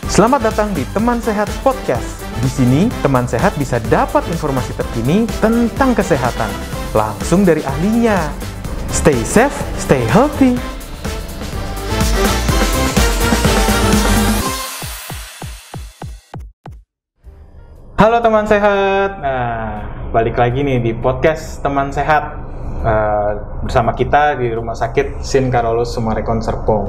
Selamat datang di Teman Sehat Podcast. Di sini, teman sehat bisa dapat informasi terkini tentang kesehatan langsung dari ahlinya. Stay safe, stay healthy. Halo teman sehat. Nah, balik lagi nih di podcast Teman Sehat bersama kita di Rumah Sakit Sin Carolus Summarecon Serpong.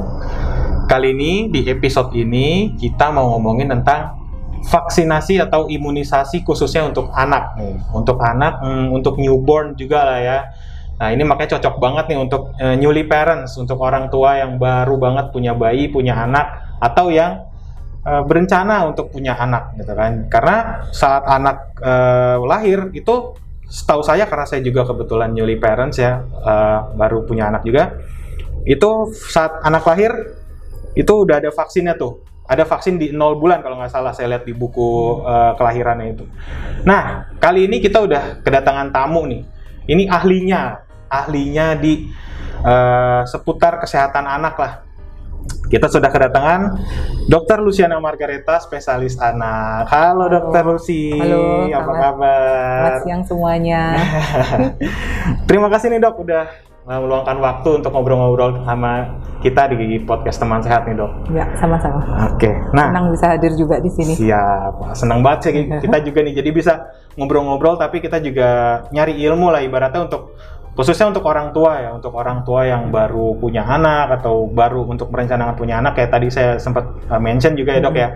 Kali ini, di episode ini, kita mau ngomongin tentang vaksinasi atau imunisasi khususnya untuk anak nih. Untuk anak, untuk newborn juga lah ya. Nah, ini makanya cocok banget nih untuk newly parents, untuk orang tua yang baru banget punya bayi, punya anak, atau yang berencana untuk punya anak gitu kan. Karena saat anak lahir itu, setahu saya, karena saya juga kebetulan newly parents ya, baru punya anak juga, itu saat anak lahir, itu udah ada vaksinnya tuh. Ada vaksin di 0 bulan kalau nggak salah, saya lihat di buku kelahirannya itu. Nah, kali ini kita udah kedatangan tamu nih. Ini ahlinya di seputar kesehatan anak lah. Kita sudah kedatangan Dr. Luciana Margareta, spesialis anak. Halo Dr. Lucy. Halo, apa kabar? Selamat siang semuanya. Terima kasih nih dok, udah meluangkan waktu untuk ngobrol-ngobrol sama kita di podcast Teman Sehat nih dok. Ya, sama-sama. Oke, nah. Senang bisa hadir juga di sini. Siap, senang banget sih kita juga nih. Jadi bisa ngobrol-ngobrol, tapi kita juga nyari ilmu lah ibaratnya khususnya untuk orang tua ya, untuk orang tua yang baru punya anak atau baru untuk merencanakan punya anak, kayak tadi saya sempat mention juga ya dok ya.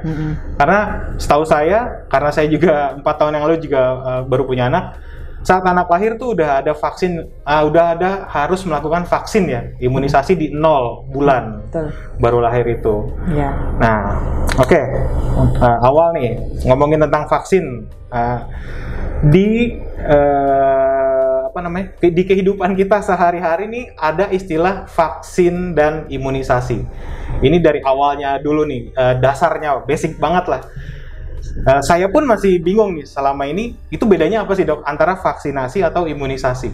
Karena setahu saya, karena saya juga 4 tahun yang lalu juga baru punya anak, saat anak lahir tuh udah ada vaksin, harus melakukan vaksin ya, imunisasi di 0 bulan. Betul. Baru lahir itu. Ya. Nah, oke. Awal nih ngomongin tentang vaksin di kehidupan kita sehari-hari nih ada istilah vaksin dan imunisasi. Ini dari awalnya dulu nih, dasarnya basic banget lah. Saya pun masih bingung nih selama ini, itu bedanya apa sih dok antara vaksinasi atau imunisasi?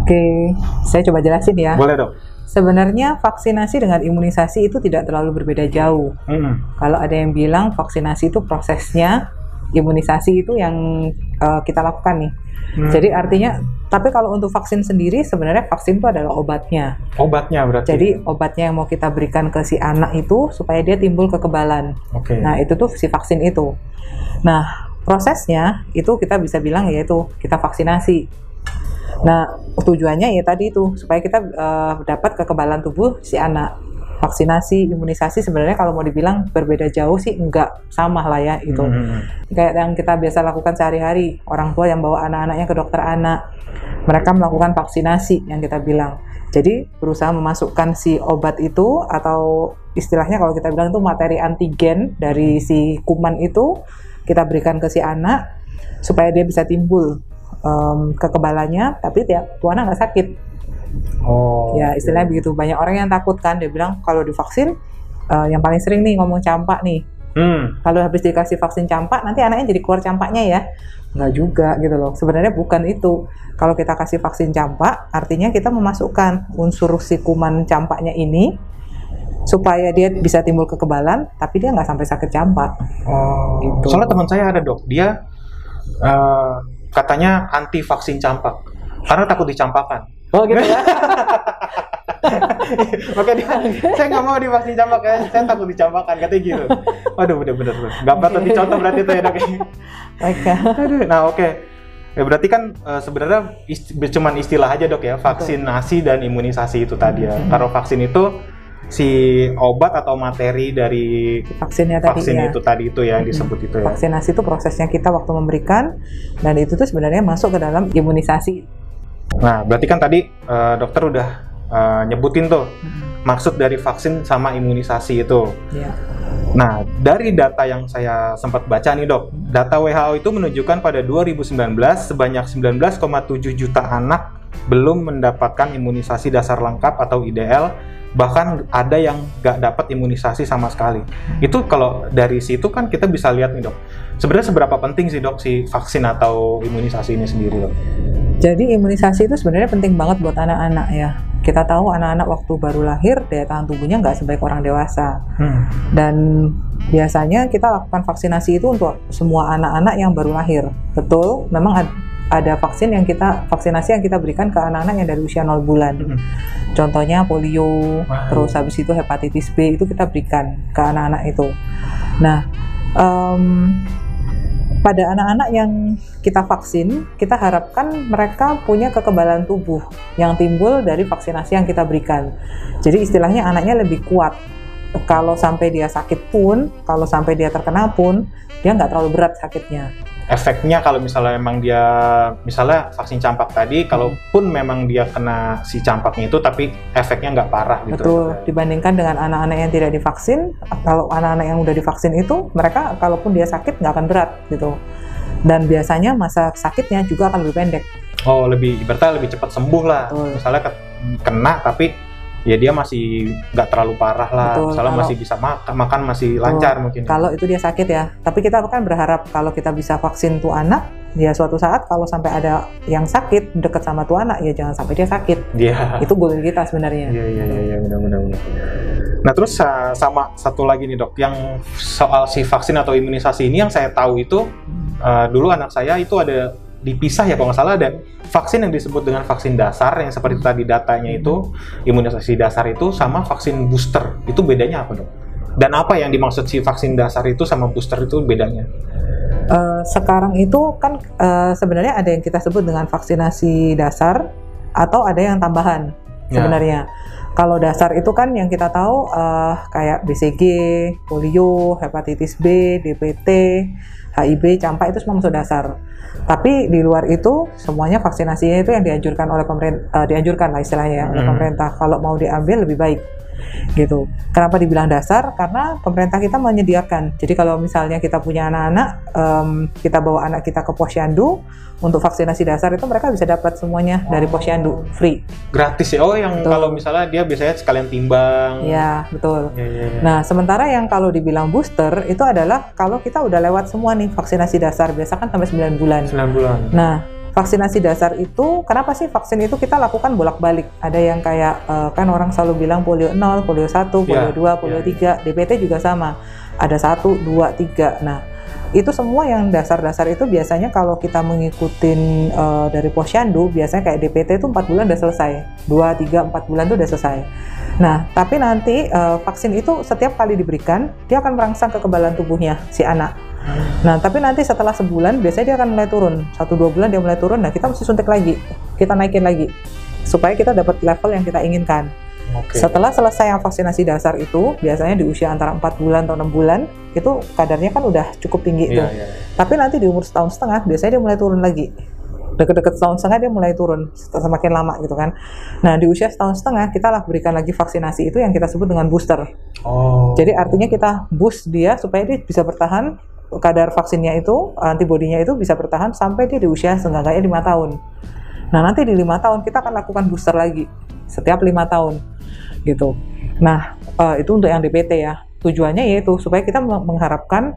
Oke, saya coba jelasin ya. Boleh dok. Sebenarnya vaksinasi dengan imunisasi itu tidak terlalu berbeda jauh. Kalau ada yang bilang vaksinasi itu prosesnya, imunisasi itu yang kita lakukan nih. Jadi artinya, tapi kalau untuk vaksin sendiri sebenarnya vaksin itu adalah obatnya. Obatnya berarti? Jadi obatnya yang mau kita berikan ke si anak itu supaya dia timbul kekebalan. Okay. Nah itu tuh si vaksin itu. Nah prosesnya itu kita bisa bilang yaitu kita vaksinasi. Nah tujuannya ya tadi itu supaya kita dapat kekebalan tubuh si anak. Vaksinasi, imunisasi sebenarnya kalau mau dibilang berbeda jauh sih enggak, sama lah ya itu. Kayak yang kita biasa lakukan sehari-hari, orang tua yang bawa anak-anaknya ke dokter anak, mereka melakukan vaksinasi yang kita bilang. Jadi berusaha memasukkan si obat itu, atau istilahnya kalau kita bilang itu materi antigen dari si kuman itu, kita berikan ke si anak supaya dia bisa timbul kekebalannya, tapi tuh anak nggak sakit. Ya istilahnya begitu. Banyak orang yang takut kan, dia bilang kalau divaksin yang paling sering nih ngomong campak nih. Kalau habis dikasih vaksin campak nanti anaknya jadi keluar campaknya ya. Nggak juga gitu loh, sebenarnya bukan itu. Kalau kita kasih vaksin campak artinya kita memasukkan unsur si kuman campaknya ini supaya dia bisa timbul kekebalan, tapi dia nggak sampai sakit campak. Gitu. Soalnya teman saya ada dok, dia katanya anti vaksin campak karena takut dicampakan. Oh gitu ya. Makanya saya nggak mau divaksin campak ya, saya takut dicampakan, katanya gitu. Waduh, bener-bener nggak patut dicontoh berarti itu ya dok. Nah oke. Ya, berarti kan sebenarnya cuman istilah aja dok ya, vaksinasi dan imunisasi itu tadi ya. Kalau vaksin itu si obat atau materi dari vaksin ya. Itu tadi itu ya disebut itu ya. Vaksinasi itu prosesnya kita waktu memberikan, dan itu tuh sebenarnya masuk ke dalam imunisasi. Nah, berarti kan tadi dokter udah nyebutin tuh maksud dari vaksin sama imunisasi itu. Ya. Nah, dari data yang saya sempat baca nih dok, data WHO itu menunjukkan pada 2019 sebanyak 19,7 juta anak belum mendapatkan imunisasi dasar lengkap atau IDL, bahkan ada yang nggak dapat imunisasi sama sekali. Itu kalau dari situ kan kita bisa lihat nih dok, sebenarnya seberapa penting sih dok si vaksin atau imunisasi ini sendiri dok? Jadi imunisasi itu sebenarnya penting banget buat anak-anak ya. Kita tahu anak-anak waktu baru lahir daya tahan tubuhnya nggak sebaik orang dewasa. Dan biasanya kita lakukan vaksinasi itu untuk semua anak-anak yang baru lahir. Betul, memang ada vaksinasi yang kita berikan ke anak-anak yang dari usia 0 bulan. Contohnya polio, terus habis itu hepatitis B itu kita berikan ke anak-anak itu. Nah, pada anak-anak yang kita vaksin, kita harapkan mereka punya kekebalan tubuh yang timbul dari vaksinasi yang kita berikan. Jadi istilahnya anaknya lebih kuat. Kalau sampai dia sakit pun, kalau sampai dia terkena pun, dia nggak terlalu berat sakitnya. Efeknya kalau misalnya memang dia, misalnya vaksin campak tadi, kalaupun memang dia kena si campaknya itu, tapi efeknya nggak parah gitu. Betul, dibandingkan dengan anak-anak yang tidak divaksin, kalau anak-anak yang udah divaksin itu, mereka kalaupun dia sakit nggak akan berat gitu. Dan biasanya masa sakitnya juga akan lebih pendek. Oh, berarti lebih cepat sembuh lah. Betul. Misalnya kena tapi ya dia masih nggak terlalu parah lah. Betul, misalnya masih bisa makan masih lancar mungkin. Kalau itu dia sakit ya, tapi kita kan berharap kalau kita bisa vaksin tuh anak, ya suatu saat kalau sampai ada yang sakit dekat sama tuh anak, ya jangan sampai dia sakit. Iya. Itu goal kita sebenarnya. Iya, benar. Nah terus sama satu lagi nih dok, yang soal si vaksin atau imunisasi ini yang saya tahu itu dulu anak saya itu ada dipisah ya kalau nggak salah, ada vaksin yang disebut dengan vaksin dasar yang seperti tadi datanya itu, imunisasi dasar itu sama vaksin booster. Itu bedanya apa dok? Dan apa yang dimaksud si vaksin dasar itu sama booster itu bedanya? Sekarang itu kan sebenarnya ada yang kita sebut dengan vaksinasi dasar atau ada yang tambahan sebenarnya. Kalau dasar itu kan yang kita tahu kayak BCG, polio, hepatitis B, DPT, HIV, campak itu semua masuk dasar. Tapi di luar itu semuanya vaksinasinya itu yang dianjurkan oleh pemerintah, dianjurkan lah istilahnya oleh pemerintah. Kalau mau diambil lebih baik gitu. Kenapa dibilang dasar? Karena pemerintah kita menyediakan. Jadi kalau misalnya kita punya anak-anak, kita bawa anak kita ke posyandu untuk vaksinasi dasar itu mereka bisa dapat semuanya dari posyandu free. Gratis ya? Oh yang betul. Kalau misalnya dia biasanya sekalian timbang. Iya betul. Ya. Nah sementara yang kalau dibilang booster itu adalah kalau kita udah lewat semua nih vaksinasi dasar, biasa kan sampai 9 bulan. 9 bulan. Nah vaksinasi dasar itu, kenapa sih vaksin itu kita lakukan bolak-balik? Ada yang kayak, kan orang selalu bilang polio 0, polio 1, polio 2, polio 3, DPT juga sama. Ada 1, 2, 3. Nah, itu semua yang dasar-dasar itu biasanya kalau kita mengikutin dari posyandu, biasanya kayak DPT itu 4 bulan udah selesai. 2, 3, 4 bulan itu udah selesai. Nah, tapi nanti vaksin itu setiap kali diberikan, dia akan merangsang kekebalan tubuhnya si anak. Nah, tapi nanti setelah sebulan biasanya dia akan mulai turun. 1-2 bulan dia mulai turun. Nah, kita mesti suntik lagi. Kita naikin lagi supaya kita dapat level yang kita inginkan. Setelah selesai yang vaksinasi dasar itu, biasanya di usia antara 4 bulan atau 6 bulan, itu kadarnya kan udah cukup tinggi tuh. Tapi nanti di umur setahun setengah biasanya dia mulai turun lagi. Deket-deket setahun setengah dia mulai turun semakin lama gitu kan. Nah, di usia setahun setengah kita lah berikan lagi vaksinasi itu yang kita sebut dengan booster. Jadi artinya kita boost dia supaya dia bisa bertahan, kadar vaksinnya itu, antibodinya itu bisa bertahan sampai dia di usia seenggaknya 5 tahun. Nah, nanti di 5 tahun kita akan lakukan booster lagi setiap 5 tahun gitu. Nah, itu untuk yang DPT ya. Tujuannya yaitu supaya kita mengharapkan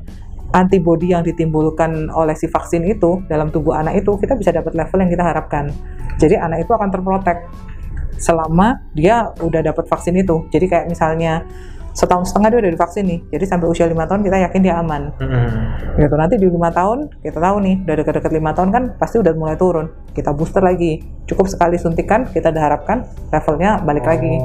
antibodi yang ditimbulkan oleh si vaksin itu dalam tubuh anak itu, kita bisa dapat level yang kita harapkan. Jadi anak itu akan terprotek selama dia udah dapat vaksin itu. Jadi kayak misalnya setahun setengah dia udah divaksin nih, jadi sampai usia 5 tahun kita yakin dia aman. Gitu. Nanti di 5 tahun kita tahu nih, udah dekat-dekat 5 tahun kan pasti udah mulai turun. Kita booster lagi, cukup sekali suntikan, kita harapkan levelnya balik lagi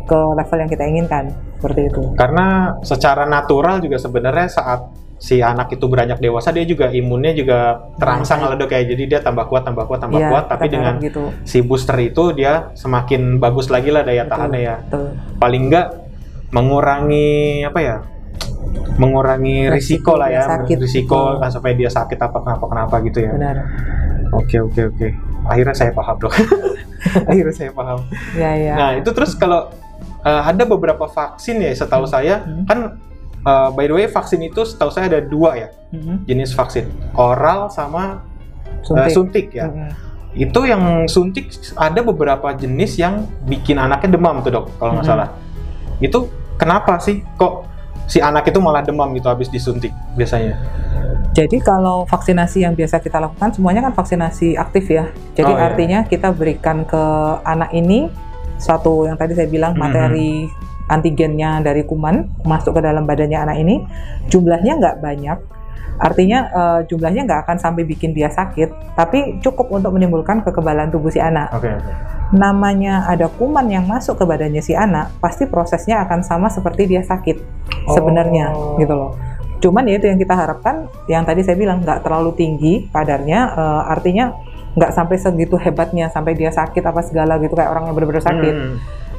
ke level yang kita inginkan, seperti itu. Karena secara natural juga sebenarnya saat si anak itu beranjak dewasa, dia juga imunnya juga terangsang lah dok ya, jadi dia tambah kuat, tapi dengan gitu. Si booster itu dia semakin bagus lagi lah daya tahannya ya. Paling enggak mengurangi risiko lah ya, risiko sampai dia sakit kenapa gitu ya. Benar. Oke. Akhirnya saya paham dok. Ya. Nah itu terus kalau ada beberapa vaksin ya setahu saya kan, by the way vaksin itu setahu saya ada 2 ya jenis vaksin, oral sama suntik ya. Itu yang suntik ada beberapa jenis yang bikin anaknya demam tuh dok kalau nggak salah. Itu kenapa sih kok si anak itu malah demam gitu habis disuntik biasanya? Jadi kalau vaksinasi yang biasa kita lakukan semuanya kan vaksinasi aktif ya. Jadi artinya kita berikan ke anak ini suatu yang tadi saya bilang materi antigennya dari kuman masuk ke dalam badannya anak ini, jumlahnya nggak banyak. Artinya jumlahnya nggak akan sampai bikin dia sakit, tapi cukup untuk menimbulkan kekebalan tubuh si anak. Namanya ada kuman yang masuk ke badannya si anak, pasti prosesnya akan sama seperti dia sakit sebenarnya, gitu loh. Cuman ya itu yang kita harapkan, yang tadi saya bilang nggak terlalu tinggi kadarnya, artinya nggak sampai segitu hebatnya sampai dia sakit apa segala gitu kayak orang yang benar-benar sakit.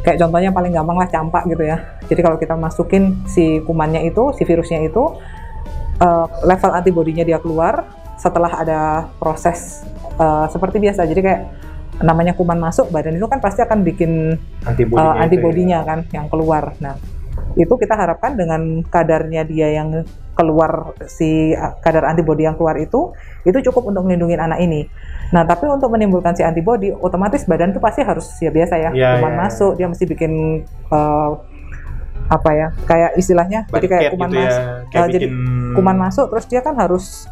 Kayak contohnya paling gampang lah campak gitu ya. Jadi kalau kita masukin si kumannya itu, si virusnya itu, level antibodinya dia keluar setelah ada proses seperti biasa. Jadi kayak namanya kuman masuk, badan itu kan pasti akan bikin antibodinya kan yang keluar. Nah, itu kita harapkan dengan kadarnya dia yang keluar, si kadar antibodi yang keluar itu cukup untuk melindungi anak ini. Nah, tapi untuk menimbulkan si antibodi, otomatis badan itu pasti harus ya biasa ya, kuman masuk, dia mesti bikin apa ya, kayak istilahnya, jadi kayak kuman gitu masuk, jadi kuman masuk, terus dia kan harus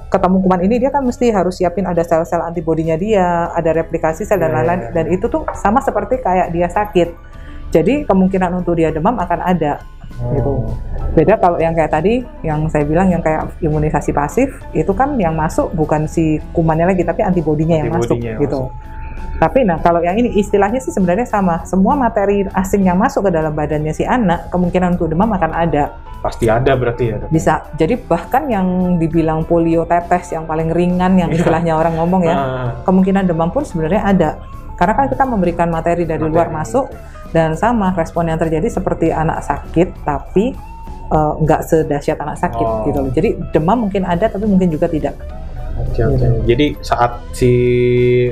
ketemu kuman ini, dia kan mesti harus siapin ada sel-sel antibodinya dia, ada replikasi sel dan lain-lain, dan itu tuh sama seperti kayak dia sakit. Jadi kemungkinan untuk dia demam akan ada. Gitu. Beda kalau yang kayak tadi yang saya bilang yang kayak imunisasi pasif, itu kan yang masuk bukan si kumannya lagi tapi antibodinya yang masuk gitu. Tapi nah kalau yang ini istilahnya sih sebenarnya sama, semua materi asing yang masuk ke dalam badannya si anak kemungkinan untuk demam akan ada. Pasti ada berarti ya. Bisa. Jadi bahkan yang dibilang polio tetes yang paling ringan yang istilahnya orang ngomong ya, kemungkinan demam pun sebenarnya ada. Karena kan kita memberikan materi dari luar masuk. Dan sama respon yang terjadi seperti anak sakit, tapi nggak sedahsyat anak sakit gitu loh. Jadi demam mungkin ada, tapi mungkin juga tidak. Gitu. Jadi saat si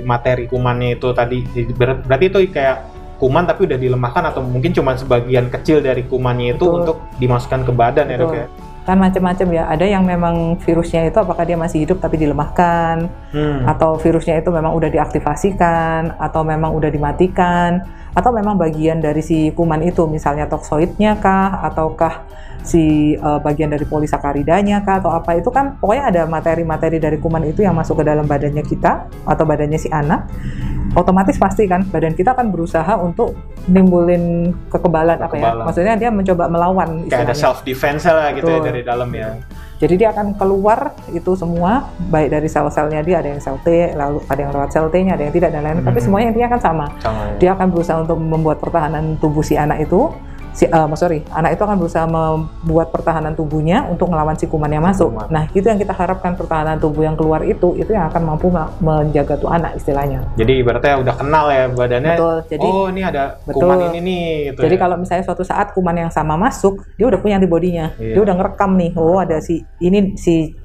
materi kumannya itu tadi, berarti itu kayak kuman tapi udah dilemahkan atau mungkin cuma sebagian kecil dari kumannya itu untuk dimasukkan ke badan ya dok ya? Kan macam-macam ya, ada yang memang virusnya itu apakah dia masih hidup tapi dilemahkan, atau virusnya itu memang udah diaktifasikan, atau memang udah dimatikan, atau memang bagian dari si kuman itu, misalnya toksoidnya kah, ataukah si bagian dari polisakaridanya kah, atau apa, itu kan pokoknya ada materi-materi dari kuman itu yang masuk ke dalam badannya kita, atau badannya si anak. Otomatis pasti kan badan kita akan berusaha untuk nimbulin kekebalan apa ya, maksudnya dia mencoba melawan kayak ada self defense lah gitu ya dari dalam ya. Jadi dia akan keluar itu semua, baik dari sel-selnya dia, ada yang sel T, lalu ada yang lewat sel T-nya, ada yang tidak dan lain-lain, tapi semuanya intinya akan sama ya. Dia akan berusaha untuk membuat pertahanan tubuh si anak itu, anak itu akan berusaha membuat pertahanan tubuhnya untuk melawan si kuman yang masuk. Nah, itu yang kita harapkan, pertahanan tubuh yang keluar itu yang akan mampu menjaga tuh anak istilahnya. Jadi ibaratnya udah kenal ya badannya. Betul. Jadi, ini ada kuman ini nih. Gitu jadi ya. kalau misalnya suatu saat kuman yang sama masuk, dia udah punya antibodinya. Dia udah ngerekam nih, ada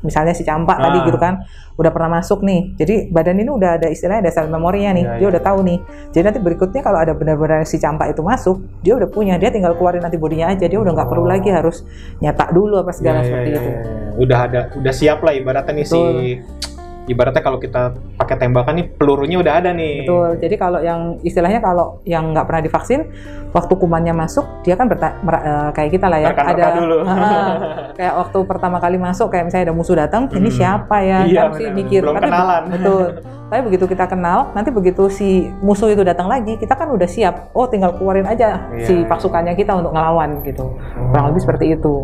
misalnya si campak tadi gitu kan, udah pernah masuk nih. Jadi badan ini udah ada istilahnya, ada sel memorinya nih. Dia udah tahu nih. Jadi nanti berikutnya kalau ada benar-benar si campak itu masuk, dia udah punya, dia tinggal keluarin antibodinya aja, dia udah nggak perlu lagi harus nyetak dulu apa segala seperti itu. Udah siap lah ibaratnya nih. Ibaratnya kalau kita pakai tembakan nih, pelurunya udah ada nih. Betul. Jadi kalau yang istilahnya kalau yang nggak pernah divaksin, waktu kumannya masuk, dia kan kayak kita lah ya. Ada dulu. Kayak waktu pertama kali masuk, kayak misalnya ada musuh datang, ini siapa ya? Iya, kan sih mikir. Belum kenalan. Betul. Tapi begitu kita kenal, nanti begitu si musuh itu datang lagi, kita kan udah siap. Oh, tinggal keluarin aja si pasukannya kita untuk ngelawan gitu. Kurang lebih seperti itu.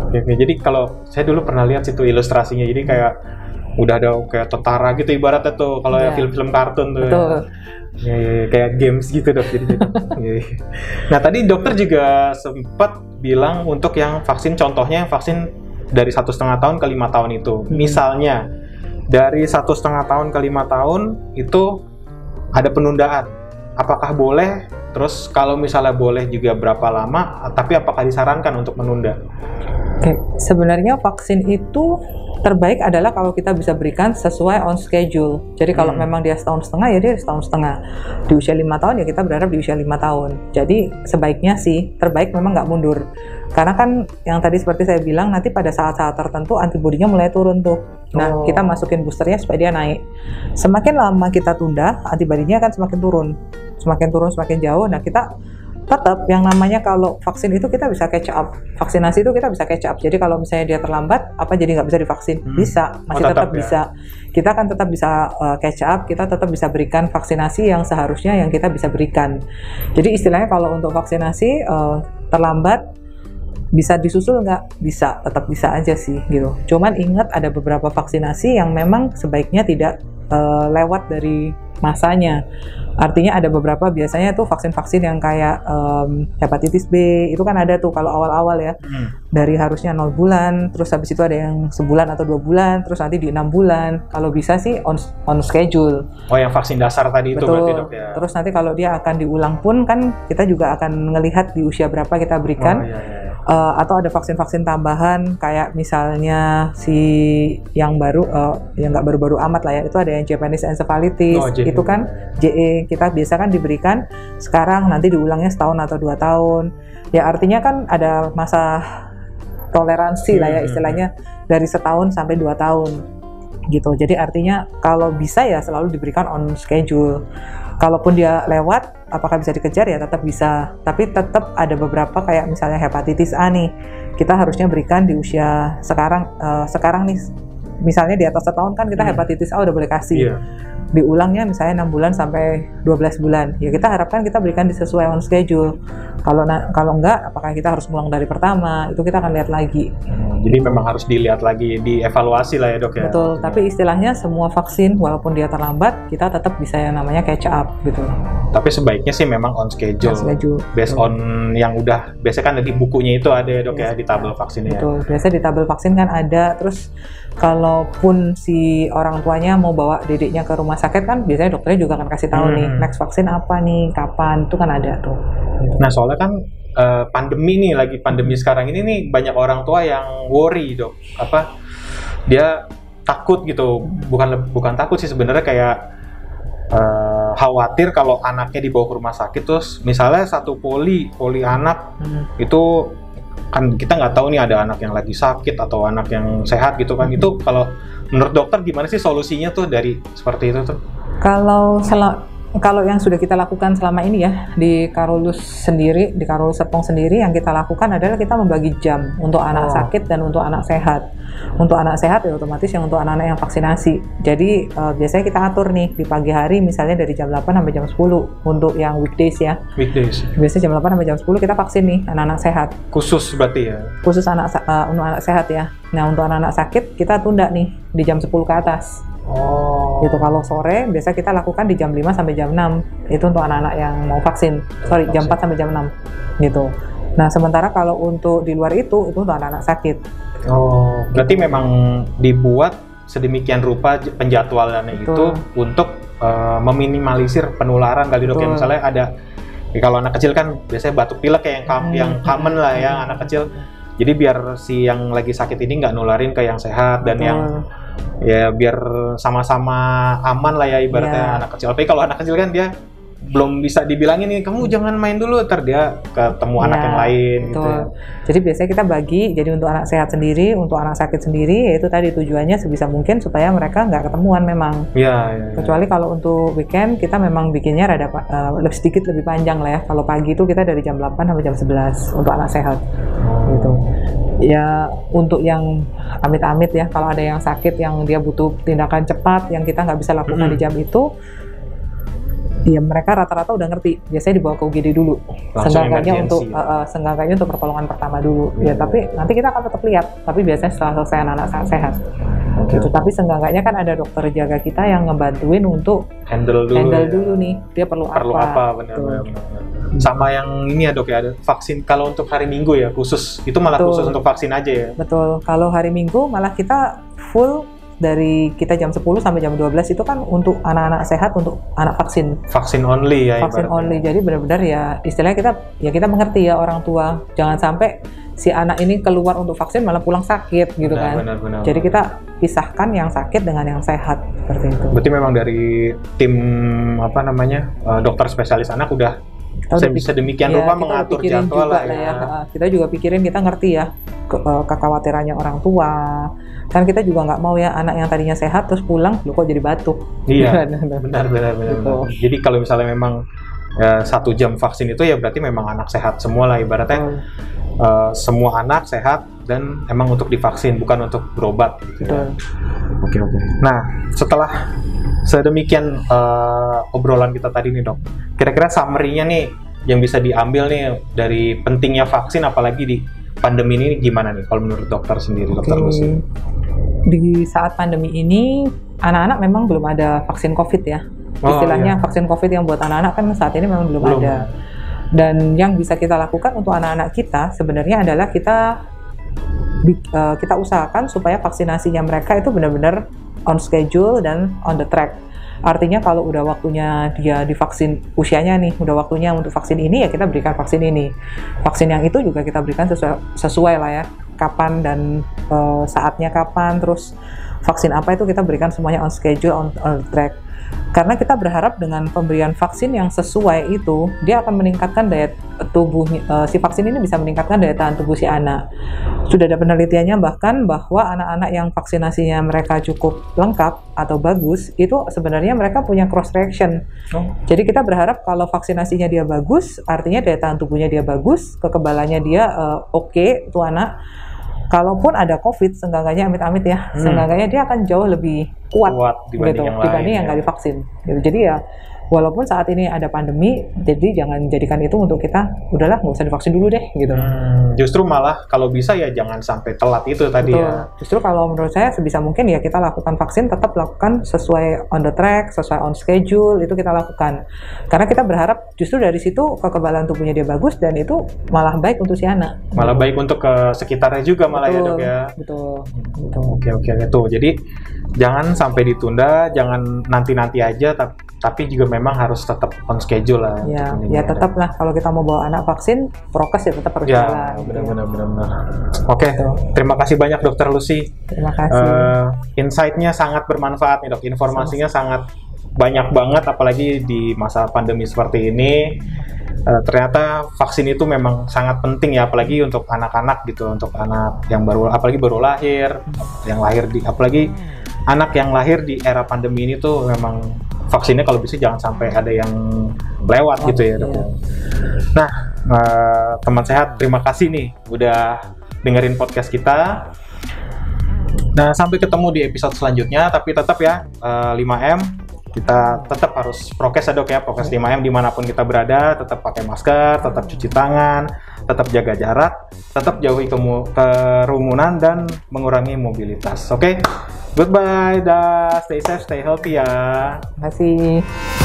Oke. Jadi kalau saya dulu pernah lihat situ ilustrasinya, jadi kayak udah ada kayak tentara gitu ibaratnya tuh kalau ya film-film kartun tuh. Betul. Ya, kayak games gitu dok. Jadi. Nah tadi dokter juga sempat bilang untuk yang vaksin, contohnya vaksin dari 1,5 tahun ke 5 tahun itu, misalnya dari 1,5 tahun ke 5 tahun itu ada penundaan, apakah boleh? Terus kalau misalnya boleh juga berapa lama? Tapi apakah disarankan untuk menunda? Oke, sebenarnya vaksin itu terbaik adalah kalau kita bisa berikan sesuai on schedule. Jadi kalau memang dia 1,5 tahun ya dia 1,5 tahun. Di usia 5 tahun ya kita berharap di usia 5 tahun. Jadi sebaiknya sih, terbaik memang nggak mundur. Karena kan yang tadi seperti saya bilang, nanti pada saat-saat tertentu antibodinya mulai turun tuh. Nah, kita masukin boosternya supaya dia naik. Semakin lama kita tunda, antibodinya akan semakin turun. Semakin turun, semakin jauh. Nah, kita tetap yang namanya kalau vaksin itu kita bisa catch up, vaksinasi itu kita bisa catch up. Jadi kalau misalnya dia terlambat, apa jadi nggak bisa divaksin? Bisa, masih tetap bisa. Kita kan tetap bisa catch up, kita tetap bisa berikan vaksinasi yang seharusnya yang kita bisa berikan. Jadi istilahnya kalau untuk vaksinasi terlambat, bisa disusul nggak? Bisa, tetap bisa aja sih gitu. Cuman ingat ada beberapa vaksinasi yang memang sebaiknya tidak lewat dari masanya. Artinya ada beberapa biasanya tuh vaksin-vaksin yang kayak hepatitis B itu kan ada tuh kalau awal-awal ya, dari harusnya 0 bulan, terus habis itu ada yang sebulan atau 2 bulan, terus nanti di 6 bulan. Kalau bisa sih on schedule. Oh, yang vaksin dasar tadi. Betul. Itu berarti dok ya. Terus nanti kalau dia akan diulang pun kan kita juga akan ngelihat di usia berapa kita berikan. Atau ada vaksin-vaksin tambahan kayak misalnya si yang baru, yang nggak baru-baru amat lah ya, itu ada yang Japanese encephalitis, itu kan JE, kita biasa kan diberikan sekarang, nanti diulangnya setahun atau 2 tahun ya, artinya kan ada masa toleransi lah ya istilahnya, dari setahun sampai 2 tahun gitu. Jadi artinya kalau bisa ya selalu diberikan on schedule. Kalaupun dia lewat, apakah bisa dikejar ya tetap bisa. Tapi tetap ada beberapa kayak misalnya hepatitis A nih, kita harusnya berikan di usia sekarang nih. Misalnya di atas setahun kan kita hepatitis A udah boleh kasih. Diulangnya misalnya 6 bulan sampai 12 bulan. Ya kita harapkan kita berikan sesuai on schedule. Kalau enggak, apakah kita harus ngulang dari pertama? Itu kita akan lihat lagi. Jadi memang harus dilihat lagi, dievaluasi lah ya dok ya. Betul, tapi istilahnya semua vaksin walaupun dia terlambat, kita tetap bisa yang namanya catch up gitu. Tapi sebaiknya sih memang on schedule. Based on yang udah, biasanya kan di bukunya itu ada ya dok ya, di tabel vaksinnya. Betul, biasanya di tabel vaksin kan ada. Terus kalaupun si orang tuanya mau bawa dedeknya ke rumah sakit kan biasanya dokternya juga akan kasih tahu nih, next vaksin apa nih, kapan, itu kan ada tuh. Nah soalnya kan pandemi nih, lagi pandemi sekarang ini nih, banyak orang tua yang worry dok, dia takut gitu, bukan takut sih sebenarnya, kayak khawatir kalau anaknya dibawa ke rumah sakit, terus misalnya satu poli anak itu kan kita nggak tahu nih ada anak yang lagi sakit atau anak yang sehat gitu kan. Itu kalau menurut dokter gimana sih solusinya tuh dari seperti itu tuh? Kalau yang sudah kita lakukan selama ini ya di Karolus sendiri, di Karolus Serpong sendiri, yang kita lakukan adalah kita membagi jam untuk anak sakit dan untuk anak sehat. Untuk anak sehat ya otomatis yang untuk anak-anak yang vaksinasi. Jadi biasanya kita atur nih di pagi hari misalnya dari jam 8 sampai jam 10 untuk yang weekdays ya. Weekdays. Biasanya jam 8 sampai jam 10 kita vaksin nih anak-anak sehat. Khusus berarti ya? Khusus untuk anak sehat ya. Nah untuk anak-anak sakit kita tunda nih di jam 10 ke atas. Gitu. Kalau sore biasa kita lakukan di jam 5 sampai jam 6. Itu untuk anak-anak yang mau vaksin. Jam 4 sampai jam 6 gitu. Nah, sementara kalau untuk di luar itu untuk anak-anak sakit. Berarti memang dibuat sedemikian rupa penjadwalannya itu untuk meminimalisir penularan kali dok ya. Misalnya ada kalau anak kecil kan biasanya batuk pilek kayak yang common lah ya anak kecil. Jadi biar si yang lagi sakit ini nggak nularin ke yang sehat dan yang ya biar sama-sama aman lah ya ibaratnya anak kecil. Tapi kalau anak kecil kan dia belum bisa dibilangin nih kamu jangan main dulu, ntar dia ketemu anak yang lain gitu ya. Jadi biasanya kita bagi, jadi untuk anak sehat sendiri, untuk anak sakit sendiri, yaitu tadi tujuannya sebisa mungkin supaya mereka nggak ketemuan memang. Kecuali kalau untuk weekend kita memang bikinnya rada sedikit lebih panjang lah ya. Kalau pagi itu kita dari jam 8 sampai jam 11 untuk anak sehat gitu. Ya untuk yang amit-amit ya, kalau ada yang sakit yang dia butuh tindakan cepat yang kita nggak bisa lakukan di jam itu, ya mereka rata-rata udah ngerti. Biasanya dibawa ke UGD dulu. Seenggaknya untuk pertolongan pertama dulu. Ya tapi nanti kita akan tetap lihat. Tapi biasanya setelah selesai anak sehat. Gitu. Tapi seenggaknya kan ada dokter jaga kita yang ngebantuin untuk handle dulu nih. Dia perlu apa. Benar. Sama yang ini ya dok ya, ada vaksin kalau untuk hari Minggu ya khusus. Itu malah khusus untuk vaksin aja ya. Betul. Kalau hari Minggu malah kita full dari kita jam 10 sampai jam 12 itu kan untuk anak-anak sehat, untuk anak vaksin. Vaksin only ya. Vaksin only. Jadi benar-benar ya istilahnya kita mengerti ya orang tua. Jangan sampai si anak ini keluar untuk vaksin malah pulang sakit gitu kan. Benar. Jadi kita pisahkan yang sakit dengan yang sehat seperti itu. Berarti memang dari tim dokter spesialis anak udah bisa demikian rupa mengatur jadwal lah ya. Kita juga pikirin, kita ngerti ya kekhawatirannya orang tua. Kan kita juga nggak mau ya anak yang tadinya sehat terus pulang, kok jadi batuk. Iya, benar. Gitu. Jadi kalau misalnya memang 1 jam vaksin itu ya berarti memang anak sehat semua lah ibaratnya. Semua anak sehat dan emang untuk divaksin, bukan untuk berobat gitu ya. Oke. Nah, setelah sedemikian obrolan kita tadi nih dok, kira-kira summary-nya nih yang bisa diambil nih dari pentingnya vaksin apalagi di pandemi ini gimana nih kalau menurut dokter sendiri, dokter Lucy? Di saat pandemi ini anak-anak memang belum ada vaksin COVID ya. Istilahnya vaksin COVID yang buat anak-anak kan saat ini memang belum ada. Dan yang bisa kita lakukan untuk anak-anak kita sebenarnya adalah kita usahakan supaya vaksinasinya mereka itu benar-benar on schedule dan on the track. Artinya kalau udah waktunya dia divaksin, usianya nih udah waktunya untuk vaksin ini, ya kita berikan vaksin ini. Vaksin yang itu juga kita berikan sesuai lah ya, kapan dan saatnya kapan, terus vaksin apa itu kita berikan semuanya on schedule, on track. Karena kita berharap dengan pemberian vaksin yang sesuai itu, dia akan meningkatkan daya tubuh, si vaksin ini bisa meningkatkan daya tahan tubuh si anak. Sudah ada penelitiannya bahkan bahwa anak-anak yang vaksinasinya mereka cukup lengkap atau bagus, itu sebenarnya mereka punya cross reaction. Jadi kita berharap kalau vaksinasinya dia bagus, artinya daya tahan tubuhnya dia bagus, kekebalannya dia oke, tuh anak. Kalaupun ada COVID, seenggaknya amit-amit ya, seenggaknya dia akan jauh lebih kuat dibanding yang nggak divaksin. Gitu. Jadi ya, walaupun saat ini ada pandemi, jadi jangan jadikan itu untuk kita, udahlah nggak usah divaksin dulu deh, gitu. Justru malah kalau bisa ya jangan sampai telat itu tadi. Betul. Ya. Justru kalau menurut saya sebisa mungkin ya kita lakukan vaksin, tetap lakukan sesuai on the track, sesuai on schedule, itu kita lakukan. Karena kita berharap justru dari situ kekebalan tubuhnya dia bagus dan itu malah baik untuk si anak. Malah baik untuk ke sekitarnya juga malah. Betul, ya dok ya. Betul. Oke. Tuh, jadi jangan sampai ditunda, jangan nanti-nanti aja, tapi juga memang harus tetap on schedule lah. Ya tetap lah kalau kita mau bawa anak vaksin, prokes ya tetap harus jalan. Benar. Oke, terima kasih banyak Dokter Lucy. Terima kasih. Insight-nya sangat bermanfaat nih dok, informasinya sangat banyak banget, apalagi di masa pandemi seperti ini. Ternyata vaksin itu memang sangat penting ya, apalagi untuk anak-anak gitu, untuk anak yang apalagi baru lahir, apalagi anak yang lahir di era pandemi ini tuh memang vaksinnya kalau bisa jangan sampai ada yang lewat gitu ya dok. Nah, teman sehat, terima kasih nih udah dengerin podcast kita. Nah, sampai ketemu di episode selanjutnya, tapi tetap ya 5M. Kita tetap harus prokes ya dok ya, prokes 5M dimanapun kita berada, tetap pakai masker, tetap cuci tangan, tetap jaga jarak, tetap jauhi kerumunan dan mengurangi mobilitas. Oke, goodbye, dah, stay safe, stay healthy ya. Terima kasih.